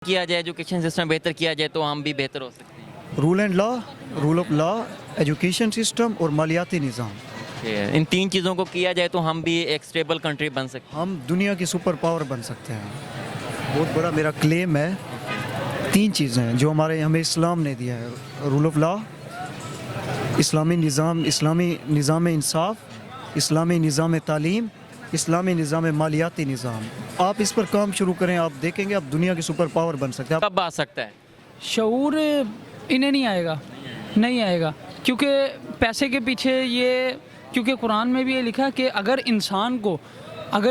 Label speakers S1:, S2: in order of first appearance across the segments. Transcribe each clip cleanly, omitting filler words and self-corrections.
S1: किया जाए, education system बेहतर किया जाए तो हम भी बेहतर हो सकते हैं।
S2: Rule and law, rule of law, education system और मालियाती निज़ाम।
S1: इन तीन चीज़ों को किया जाए तो हम भी एक स्टेबल कंट्री बन सकते
S2: हम दुनिया की सुपर पावर बन सकते हैं। बहुत बड़ा मेरा क्लेम है। तीन चीज़ें हैं जो हमें इस्लाम ने दिया है, रूल ऑफ लॉ, इस्लामी निज़ाम इंसाफ, इस्लामी निज़ाम तालीम, इस्लामी निज़ाम मालियाती निज़ाम। आप इस पर काम शुरू करें, आप देखेंगे आप दुनिया की सुपर पावर बन सकते हैं।
S1: हैं। कब आ सकता है?
S3: शऊर इन्हें नहीं आएगा क्योंकि पैसे के पीछे ये, क्योंकि कुरान में भी ये लिखा है कि अगर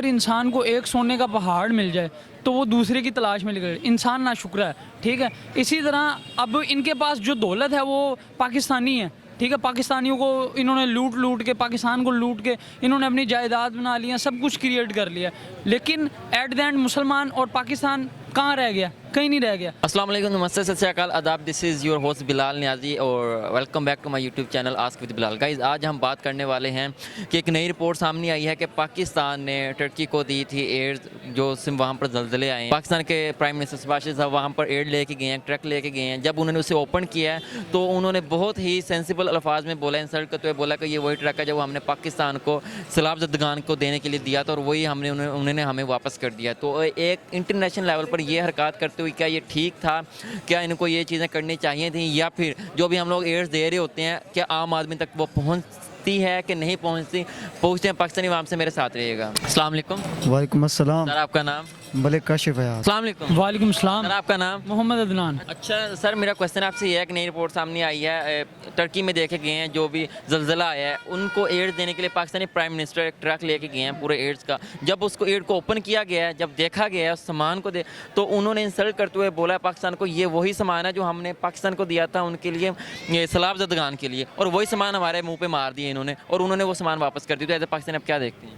S3: इंसान को एक सोने का पहाड़ मिल जाए तो वो दूसरे की तलाश में निकले। इंसान नाशुक्र है, ठीक है। इसी तरह अब इनके पास जो दौलत है वो पाकिस्तानी है, ठीक है। पाकिस्तानियों को इन्होंने लूट के, पाकिस्तान को लूट के इन्होंने अपनी जायदाद बना लिया, सब कुछ क्रिएट कर लिया, लेकिन एट द एंड मुसलमान और पाकिस्तान कहाँ रह गया? कहीं नहीं रह गया।
S1: अस्सलाम वालेकुम, नमस्ते, सत श्री अकाल, आदाब। This is your host Bilal Niazi और welcome back to my YouTube channel ask with Bilal. Guys, आज हम बात करने वाले हैं कि एक नई रिपोर्ट सामने आई है कि पाकिस्तान ने टर्की को दी थी एड, जो वहाँ पर जल्जले आए हैं। पाकिस्तान के प्राइम मिनिस्टर शहबाज साहब वहाँ पर एड लेके गए हैं, ट्रक लेके गए हैं। जब उन्होंने उसे ओपन किया है तो उन्होंने बहुत ही सेंसिबल अल्फाज में बोला, इंसल्ट करते हुए बोला कि ये वही ट्रक है जो हमने पाकिस्तान को सैलाब ज़दगान को देने के लिए दिया था और वही उन्होंने हमें वापस कर दिया। तो एक इंटरनेशनल लेवल पर ये हरकत करते हुए क्या ये ठीक था? क्या इनको ये चीज़ें करनी चाहिए थी, या फिर जो भी हम लोग एड्स दे रहे होते हैं क्या आम आदमी तक वो पहुंचती है कि नहीं पहुंचती? पूछते हैं पाकिस्तानी आवाम से, मेरे साथ रहिएगा। अस्सलाम वालेकुम।
S2: वालेकुम अस्सलाम।
S1: सर आपका नाम?
S2: मलिक काशिफ है।
S1: अस्सलाम वालेकुम।
S3: वालेकुम सलाम।
S1: सर आपका नाम?
S3: मोहम्मद अदनान।
S1: अच्छा सर, मेरा क्वेश्चन आपसे ये है कि नई रिपोर्ट सामने आई है, टर्की में देखे गए हैं जो भी जल्जला आया है उनको एड्स देने के लिए पाकिस्तानी प्राइम मिनिस्टर एक ट्रक लेके गए हैं पूरे एड्स का। जब उसको एड को ओपन किया गया है, जब देखा गया है उस सामान को तो उन्होंने इंसल्ट करते हुए बोला पाकिस्तान को ये वही सामान है जो हमने पाकिस्तान को दिया था उनके लिए सैलाब ज़दगान के लिए, और वही सामान हमारे मुँह पर मार दिए इन्होंने और उन्होंने वो सामान वापस कर दिया। तो एज ए पाकिस्तान आप क्या देखते हैं?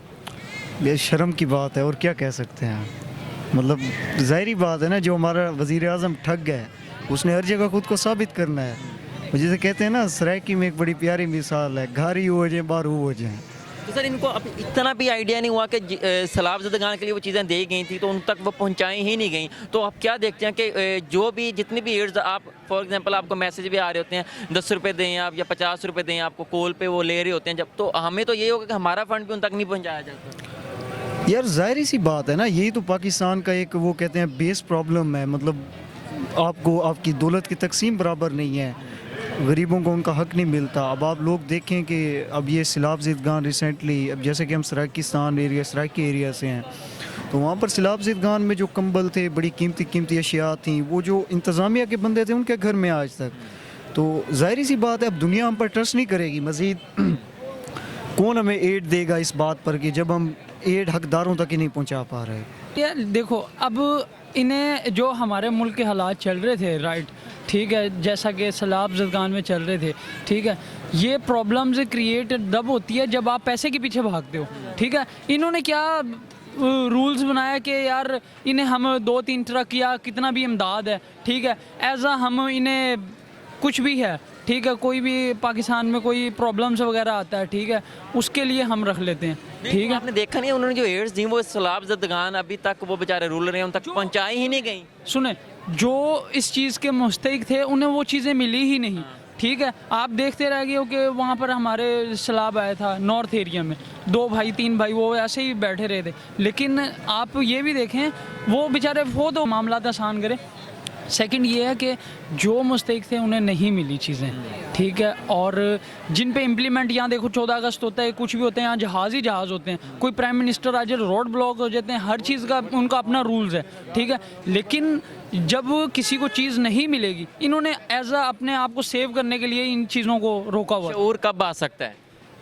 S2: ये शर्म की बात है और क्या कह सकते हैं। मतलब ज़ाहिरी बात है ना, जो हमारा वज़ीर आज़म ठग गया उसने हर जगह खुद को साबित करना है। जैसे कहते हैं ना, सरायकी में एक बड़ी प्यारी मिसाल है, घारी हो जाए बारू हो जाए।
S1: तो सर इनको अब इतना भी आइडिया नहीं हुआ कि सैलाब ज़दगान के लिए वो चीज़ें दी गई थी तो उन तक वो पहुंचाई ही नहीं गई। तो आप क्या देखते हैं कि जो भी जितनी भी एड्स आप, फॉर एग्जांपल आपको मैसेज भी आ रहे होते हैं 10 रुपये दें आप या 50 रुपये दें, आपको कॉल पे वो ले रहे होते हैं, जब तो हमें तो यही होगा कि हमारा फंड भी उन तक नहीं पहुँचाया जाता।
S2: यार ज़ाहिरी सी बात है ना, यही तो पाकिस्तान का एक वो कहते हैं बेस प्रॉब्लम है। मतलब आपको आपकी दौलत की तकसीम बराबर नहीं है, गरीबों को उनका हक नहीं मिलता। अब आप लोग देखें कि अब ये सैलाब ज़दगान रिसेंटली, अब जैसे कि हम सराकी एरिया से हैं तो वहाँ पर सैलाब ज़दगान में जो कंबल थे, बड़ी कीमती अशिया थी, वो जो इंतज़ामिया के बंदे थे उनके घर में आज तक। तो ज़ाहिरी सी बात है अब दुनिया हम पर ट्रस्ट नहीं करेगी मज़ीद। कौन हमें एड देगा इस बात पर कि जब हम एड हकदारों तक ही नहीं पहुंचा पा रहे।
S3: यार देखो, अब इन्हें जो हमारे मुल्क के हालात चल रहे थे, राइट, ठीक है, जैसा कि सैलाब ज़दगान में चल रहे थे, ठीक है, ये प्रॉब्लम्स क्रिएट तब होती है जब आप पैसे के पीछे भागते हो, ठीक है। इन्होंने क्या रूल्स बनाया कि यार इन्हें हम 2-3 ट्रक या कितना भी इमदाद है, ठीक है, एज आ हम इन्हें कुछ भी है, ठीक है, कोई भी पाकिस्तान में कोई प्रॉब्लम्स वगैरह आता है, ठीक है, उसके लिए हम रख लेते हैं, ठीक है।
S1: आपने देखा नहीं उन्होंने जो एड्स दी वो सैलाब ज़दगान अभी तक वो बेचारे रूलर हैं उन तक पहुंचाई ही नहीं गई।
S3: सुने, जो इस चीज़ के मुस्तहिक थे उन्हें वो चीज़ें मिली ही नहीं, ठीक है। आप देखते रह गए हो कि वहाँ पर हमारे सैलाब आया था नॉर्थ एरिया में, 2 भाई 3 भाई वो ऐसे ही बैठे रहे थे, लेकिन आप ये भी देखें वो बेचारे वो तो मामला आसान करे। सेकंड ये है कि जो मुस्तहिक थे उन्हें नहीं मिली चीज़ें, ठीक है, और जिन पे इम्प्लीमेंट, यहाँ देखो 14 अगस्त होता है, कुछ भी होते हैं, यहाँ जहाज़ ही जहाज़ होते हैं, कोई प्राइम मिनिस्टर आ जाए रोड ब्लॉक हो जाते हैं, हर चीज़ का उनका अपना रूल्स है, ठीक है। लेकिन जब किसी को चीज़ नहीं मिलेगी, इन्होंने एज आ अपने आप को सेव करने के लिए इन चीज़ों को रोका हुआ।
S1: शऊर कब आ सकता है?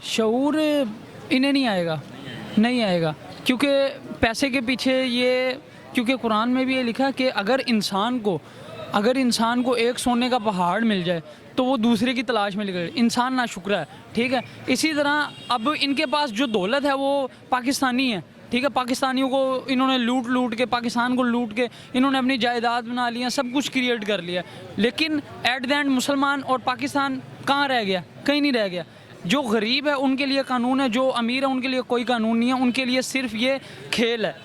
S3: शऊर इन्हें नहीं आएगा क्योंकि पैसे के पीछे ये, क्योंकि कुरान में भी ये लिखा है कि अगर इंसान को एक सोने का पहाड़ मिल जाए तो वो दूसरे की तलाश में निकले। इंसान नाशुक्र है, ठीक है। इसी तरह अब इनके पास जो दौलत है वो पाकिस्तानी है, ठीक है। पाकिस्तानियों को इन्होंने लूट के, पाकिस्तान को लूट के इन्होंने अपनी जायदाद बना लिया, सब कुछ क्रिएट कर लिया, लेकिन एट द एंड मुसलमान और पाकिस्तान कहाँ रह गया? कहीं नहीं रह गया। जो गरीब है उनके लिए कानून है, जो अमीर है उनके लिए कोई कानून नहीं है। उनके लिए सिर्फ ये खेल है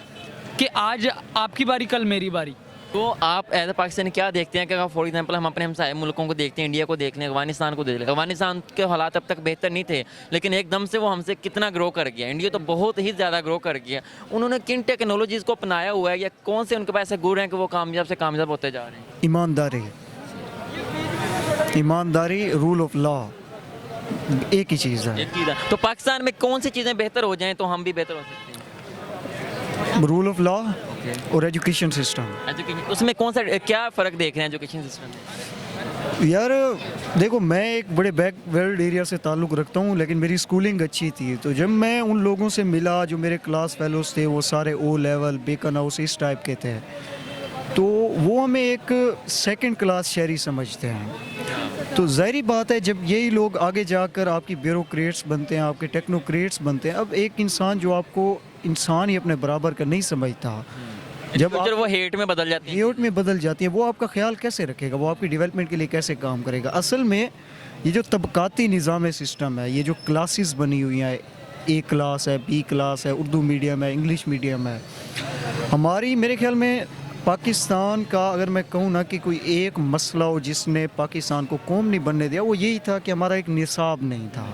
S3: कि आज आपकी बारी कल मेरी बारी,
S1: تو آپ ایز اے پاکستانی کیا دیکھتے ہیں کہ اگر فار ایگزامپل ہم اپنے ہمسائے ملکوں کو دیکھتے ہیں، انڈیا کو دیکھ لیں، افغانستان کو دیکھ لیں، افغانستان کے حالات اب تک بہتر نہیں تھے لیکن ایک دم سے وہ ہم سے کتنا گرو کر گیا، انڈیا تو بہت ہی زیادہ گرو کر گیا. انہوں نے کن ٹیکنالوجیز کو اپنایا ہوا ہے یا کون سے ان کے پاس ایسے گر ہیں کہ وہ کامیاب سے کامیاب ہوتے جا رہے ہیں؟
S2: ایمانداری رول آف لا ایک ہی چیز ہے.
S1: ایک چیز ہے تو پاکستان میں کون سی چیزیں بہتر ہو جائیں تو ہم بھی بہتر ہو سکتے ہیں؟
S2: رول آف لا اور ایجوکیشن سسٹم.
S1: اس میں کون سا کیا فرق دیکھ رہے ہیں ایجوکیشن سسٹم میں؟
S2: یار دیکھو میں ایک بڑے بیک ورلڈ ایریا سے تعلق رکھتا ہوں لیکن میری سکولنگ اچھی تھی. تو جب میں ان لوگوں سے ملا جو میرے کلاس فیلوز تھے وہ سارے او لیول بیکن ہاؤس اس ٹائپ کے تھے تو وہ ہمیں ایک سیکنڈ کلاس شہری سمجھتے ہیں. تو ظاہری بات ہے جب یہی لوگ آگے جا کر آپ کی بیوروکریٹس بنتے ہیں، آپ کے ٹیکنوکریٹس بنتے ہیں، اب ایک انسان جو آپ کو انسان ہی اپنے برابر کا نہیں سمجھتا، جب آپ
S1: وہ ہیٹ میں بدل جاتی ہے،
S2: ہیٹ میں بدل جاتی ہے، وہ آپ کا خیال کیسے رکھے گا؟ وہ آپ کی ڈیولپمنٹ کے لیے کیسے کام کرے گا؟ اصل میں یہ جو طبقاتی نظام سسٹم ہے، یہ جو کلاسز بنی ہوئی ہیں، اے کلاس ہے، بی کلاس ہے، اردو میڈیم ہے، انگلش میڈیم ہے، ہماری میرے خیال میں پاکستان کا اگر میں کہوں نا کہ کوئی ایک مسئلہ ہو جس نے پاکستان کو قوم نہیں بننے دیا، وہ یہی تھا کہ ہمارا ایک نصاب نہیں تھا.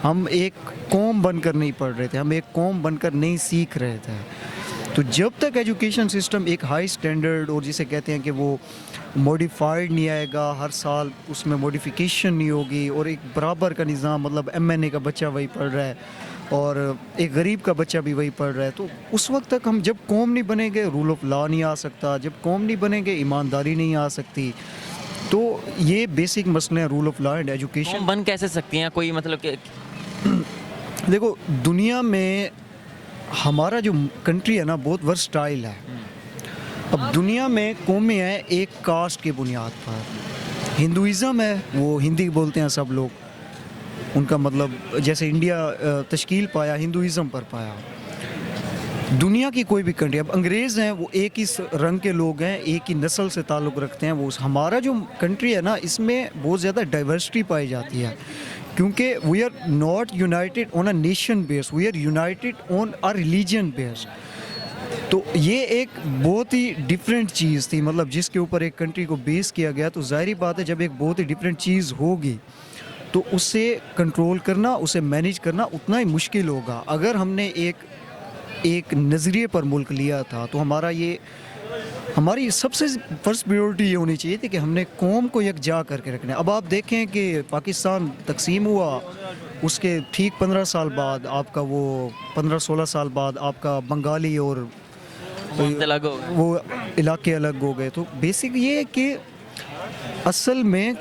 S2: ہم ایک قوم بن کر نہیں پڑھ رہے تھے، ہم ایک قوم بن کر نہیں سیکھ رہے تھے. تو جب تک ایجوکیشن سسٹم ایک ہائی سٹینڈرڈ اور جسے کہتے ہیں کہ وہ موڈیفائڈ نہیں آئے گا، ہر سال اس میں موڈیفیکیشن نہیں ہوگی، اور ایک برابر کا نظام، مطلب MNA کا بچہ وہی پڑھ رہا ہے اور ایک غریب کا بچہ بھی وہی پڑھ رہا ہے، تو اس وقت تک ہم جب قوم نہیں بنیں گے رول آف لا نہیں آ سکتا، جب قوم نہیں بنیں گے ایمانداری نہیں آ سکتی. تو یہ بیسک مسئلے ہیں rule of law and education.
S1: قوم بن کیسے سکتی ہیں کوئی مطلب کہ
S2: دیکھو دنیا میں ہمارا جو کنٹری ہے نا بہت ورسٹائل ہے. اب دنیا میں قومیں ہیں ایک کاسٹ کی بنیاد پر. ہندوازم ہے، وہ ہندی بولتے ہیں سب لوگ، ان کا مطلب جیسے انڈیا تشکیل پایا ہندوازم پر پایا. دنیا کی کوئی بھی کنٹری، اب انگریز ہیں وہ ایک ہی رنگ کے لوگ ہیں، ایک ہی نسل سے تعلق رکھتے ہیں. وہ ہمارا جو کنٹری ہے نا اس میں بہت زیادہ ڈائیورسٹی پائی جاتی ہے کیونکہ we are not united on a nation base, we are united on a religion base. تو یہ ایک بہت ہی ڈفرینٹ چیز تھی، مطلب جس کے اوپر ایک کنٹری کو بیس کیا گیا. تو ظاہری بات ہے جب ایک بہت ہی ڈفرینٹ چیز ہوگی تو اسے کنٹرول کرنا، اسے مینیج کرنا اتنا ہی مشکل ہوگا. اگر ہم نے ایک نظریے پر ملک لیا تھا تو ہماری سب سے فرسٹ پریورٹی یہ ہونی چاہیے تھی کہ ہم نے قوم کو یکجا کر کے رکھنا ہے. اب آپ دیکھیں کہ پاکستان تقسیم ہوا، اس کے ٹھیک 15 سال بعد آپ کا وہ 15-16 سال بعد آپ کا بنگالی اور وہ علاقے الگ ہو گئے. تو بیسک یہ ہے کہ اصل میں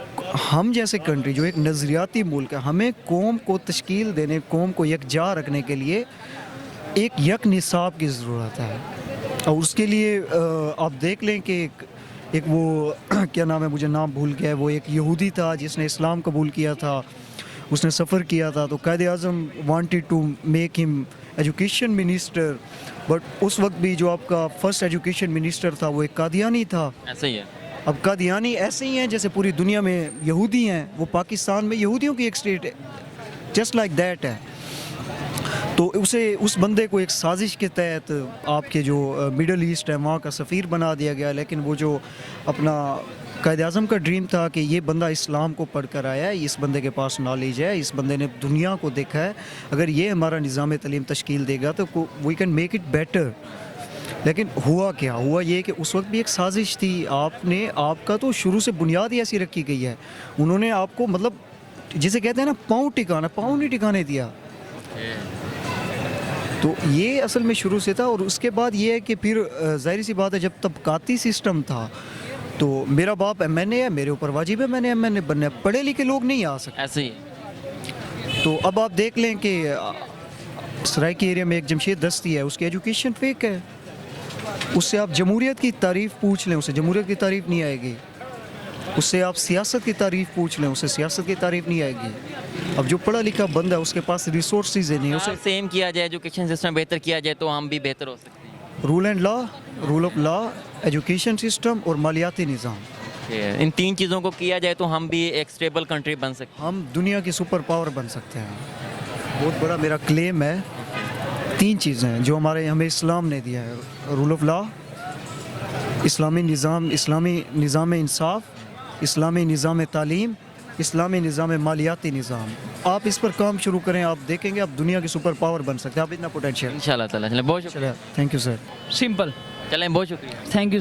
S2: ہم جیسے کنٹری جو ایک نظریاتی ملک ہے، ہمیں قوم کو تشکیل دینے، قوم کو یکجا رکھنے کے لیے ایک یک نصاب کی ضرورت ہے. اور اس کے لیے آپ دیکھ لیں کہ ایک وہ کیا نام ہے، مجھے نام بھول گیا ہے، وہ ایک یہودی تھا جس نے اسلام قبول کیا تھا، اس نے سفر کیا تھا. تو Quaid Azam wanted to make ہم ایجوکیشن منسٹر، بٹ اس وقت بھی جو آپ کا فرسٹ ایجوکیشن منسٹر تھا وہ ایک قادیانی تھا.
S1: ایسا ہی ہے.
S2: اب قادیانی ایسے ہی ہیں جیسے پوری دنیا میں یہودی ہیں، وہ پاکستان میں یہودیوں کی ایک اسٹیٹ ہے، جسٹ لائک دیٹ ہے. تو اس بندے کو ایک سازش کے تحت آپ کے جو مڈل ایسٹ ہے وہاں کا سفیر بنا دیا گیا. لیکن وہ جو اپنا قائد اعظم کا ڈریم تھا کہ یہ بندہ اسلام کو پڑھ کر آیا ہے، اس بندے کے پاس نالج ہے، اس بندے نے دنیا کو دیکھا ہے، اگر یہ ہمارا نظام تعلیم تشکیل دے گا تو we can make it better. لیکن ہوا کیا ہوا، یہ کہ اس وقت بھی ایک سازش تھی. آپ کا تو شروع سے بنیاد ہی ایسی رکھی گئی ہے. انہوں نے آپ کو مطلب جسے کہتے ہیں نا پاؤں نہیں ٹکانے دیا. تو یہ اصل میں شروع سے تھا. اور اس کے بعد یہ ہے کہ پھر ظاہر سی بات ہے جب طبقاتی سسٹم تھا تو میرا باپ MNA ہے، میرے اوپر واجب ہے میں نے MNA بننا ہے. پڑھے لکھے لوگ نہیں آ سکتے.
S1: ایسے ہی.
S2: تو اب آپ دیکھ لیں کہ سرائکی ایریا میں ایک جمشید دستی ہے، اس کی ایجوکیشن فیک ہے. اس سے آپ جمہوریت کی تعریف پوچھ لیں، اسے جمہوریت کی تعریف نہیں آئے گی. اس سے آپ سیاست کی تعریف پوچھ لیں، اسے سیاست کی تعریف نہیں آئے گی. اب جو پڑھا لکھا بندہ ہے اس کے پاس ریسورسز ہی نہیں. اسے
S1: سیم کیا جائے، ایجوکیشن سسٹم بہتر کیا جائے تو ہم بھی بہتر ہو سکتے ہیں.
S2: Rule and law, rule of law, education system اور مالیاتی نظام،
S1: ان 3 چیزوں کو کیا جائے تو ہم بھی ایک اسٹیبل کنٹری بن سکتے ہیں.
S2: ہم دنیا کی سپر پاور بن سکتے ہیں. بہت بڑا میرا کلیم ہے. 3 چیزیں ہیں جو ہمیں اسلام نے دیا ہے: رول آف لا، इस्लामी निज़ाम इंसाफ, इस्लामी निज़ाम तालीम, इस्लामी निज़ाम मालियाती निज़ाम। आप इस पर काम शुरू करें, आप देखेंगे आप दुनिया की सुपर पावर बन सकते हैं। आप इतना पोटेंशियल।
S1: इंशाल्लाह ताला। चलें, बहुत शुक्रिया।
S2: Thank you sir.
S3: सिंपल।
S1: चलें, बहुत शुक्रिया।
S3: Thank you sir.